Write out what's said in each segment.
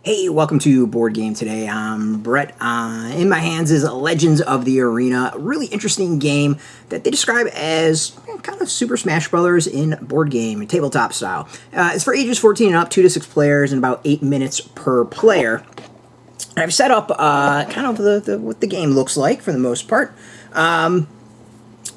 Hey, welcome to Board Game Today. I'm Brett. In my hands is Legends of the Arena, a really interesting game that they describe as kind of Super Smash Brothers in board game, tabletop style. It's for ages 14 and up, 2 to 6 players, and about 8 minutes per player. And I've set up kind of what the game looks like for the most part.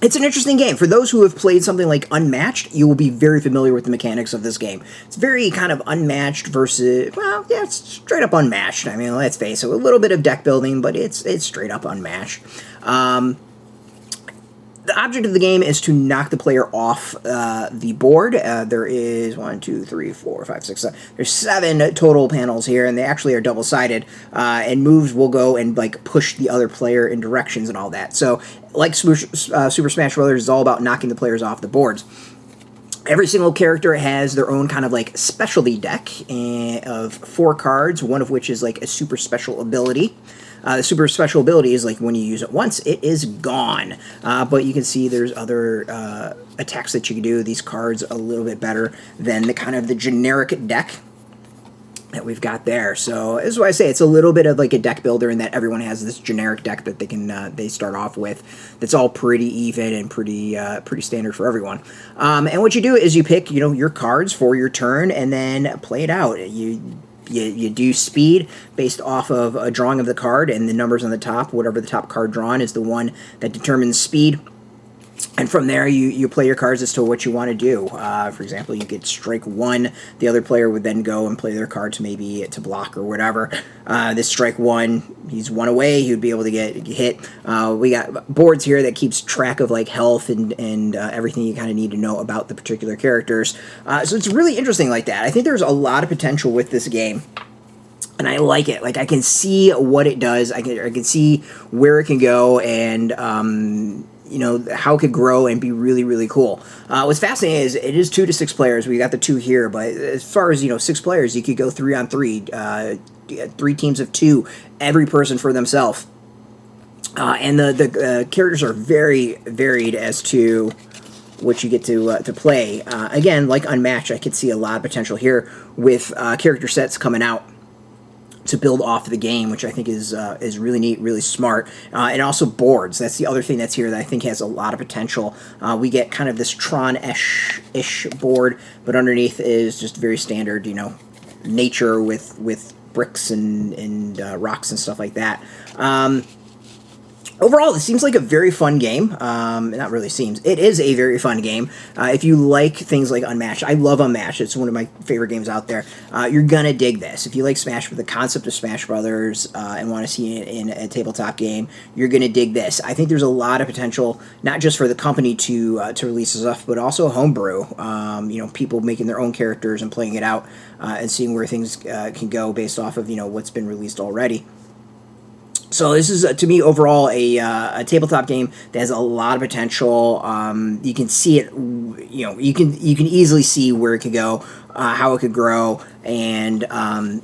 It's an interesting game. For those who have played something like Unmatched, you will be very familiar with the mechanics of this game. It's very kind of Unmatched versus, well, yeah, it's straight up Unmatched. I mean, let's face it, a little bit of deck building, but it's straight up Unmatched. The object of the game is to knock the player off the board. There is 1, 2, 3, 4, 5, 6, 7. There's 7 total panels here, and they actually are double-sided. And moves will go and like push the other player in directions and all that. So, like Super Smash Brothers, is all about knocking the players off the boards. Every single character has their own kind of like specialty deck of 4 cards, one of which is like a super special ability. The super special ability is like when you use it once, it is gone. But you can see there's other attacks that you can do. These cards a little bit better than the kind of the generic deck that we've got there. So this is why I say it's a little bit of like a deck builder in that everyone has this generic deck that they can they start off with. That's all pretty even and pretty standard for everyone. And what you do is you pick your cards for your turn and then play it out. You do speed based off of a drawing of the card and the numbers on the top. Whatever the top card drawn is the one that determines speed. And from there, you play your cards as to what you want to do. For example, you could strike 1. The other player would then go and play their cards maybe to block or whatever. This strike 1, he's 1 away. He would be able to get hit. We got boards here that keeps track of like health and everything you kind of need to know about the particular characters. So it's really interesting like that. I think there's a lot of potential with this game. And I like it. Like, I can see what it does. I can see where it can go and how it could grow and be really, really cool. What's fascinating is it is 2 to 6 players. We got the 2 here, but as far as 6 players, you could go 3 on 3, 3 teams of 2, every person for themselves. And the characters are very varied as to what you get to play. Again, like Unmatched, I could see a lot of potential here with character sets coming out to build off the game, which I think is really neat, really smart. And also boards. That's the other thing that's here that I think has a lot of potential. We get kind of this Tron-ish board, but underneath is just very standard, nature with bricks and rocks and stuff like that. Overall, this seems like a very fun game. Not really seems. It is a very fun game. If you like things like Unmatched, I love Unmatched. It's one of my favorite games out there. You're going to dig this. If you like Smash with the concept of Smash Brothers and want to see it in a tabletop game, you're going to dig this. I think there's a lot of potential, not just for the company to release stuff, but also homebrew. People making their own characters and playing it out and seeing where things can go based off of what's been released already. So this is, to me, overall, a tabletop game that has a lot of potential. You can see it, you can easily see where it could go, how it could grow, and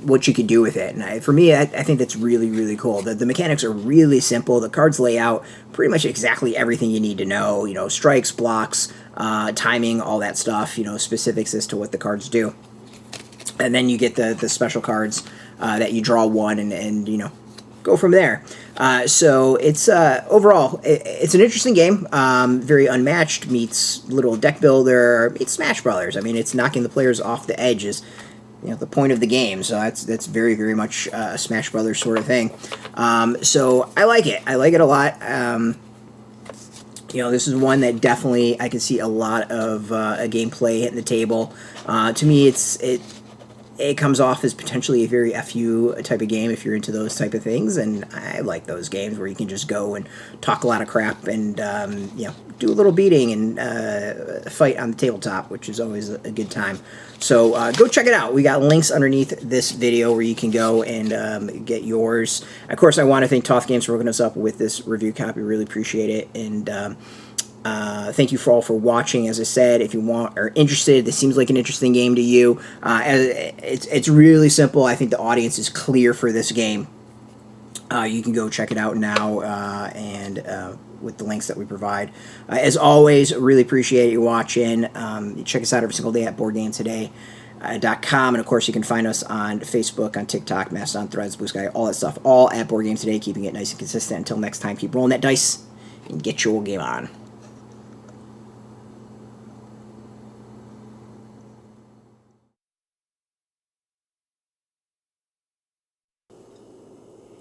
what you could do with it. And for me, I think that's really, really cool. The mechanics are really simple. The cards lay out pretty much exactly everything you need to know. Strikes, blocks, timing, all that stuff. Specifics as to what the cards do. And then you get the special cards that you draw 1 and go from there. So it's overall, it's an interesting game. Very Unmatched meets little deck builder meets Smash Brothers. I mean, it's knocking the players off the edge is the point of the game. So that's very, very much a Smash Brothers sort of thing. So I like it. I like it a lot. This is one that definitely I can see a lot of a gameplay hitting the table. To me, it comes off as potentially a very FU type of game if you're into those type of things, and I like those games where you can just go and talk a lot of crap and do a little beating and fight on the tabletop, which is always a good time. So go check it out. We got links underneath this video where you can go and get yours. Of course, I want to thank Toth Games for hooking us up with this review copy. Really appreciate it, and thank you all for watching. As I said, if you are interested, this seems like an interesting game to you. It's really simple. I think the audience is clear for this game. You can go check it out now and with the links that we provide. As always, really appreciate you watching. Check us out every single day at Board Game Today. .com, and of course you can find us on Facebook, on TikTok, Mastodon, Threads, Blue Sky, all that stuff, all at Board Game Today, keeping it nice and consistent. Until next time, keep rolling that dice and get your game on.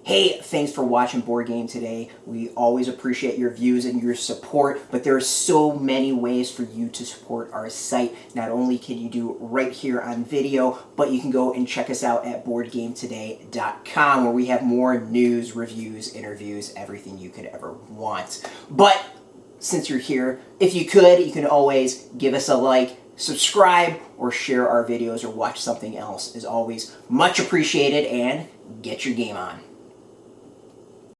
Hey, thanks for watching Board Game Today. We always appreciate your views and your support, but there are so many ways for you to support our site. Not only can you do right here on video, but you can go and check us out at BoardGameToday.com, where we have more news, reviews, interviews, everything you could ever want. But since you're here, if you could, you can always give us a like, subscribe, or share our videos, or watch something else. Is always much appreciated, and get your game on.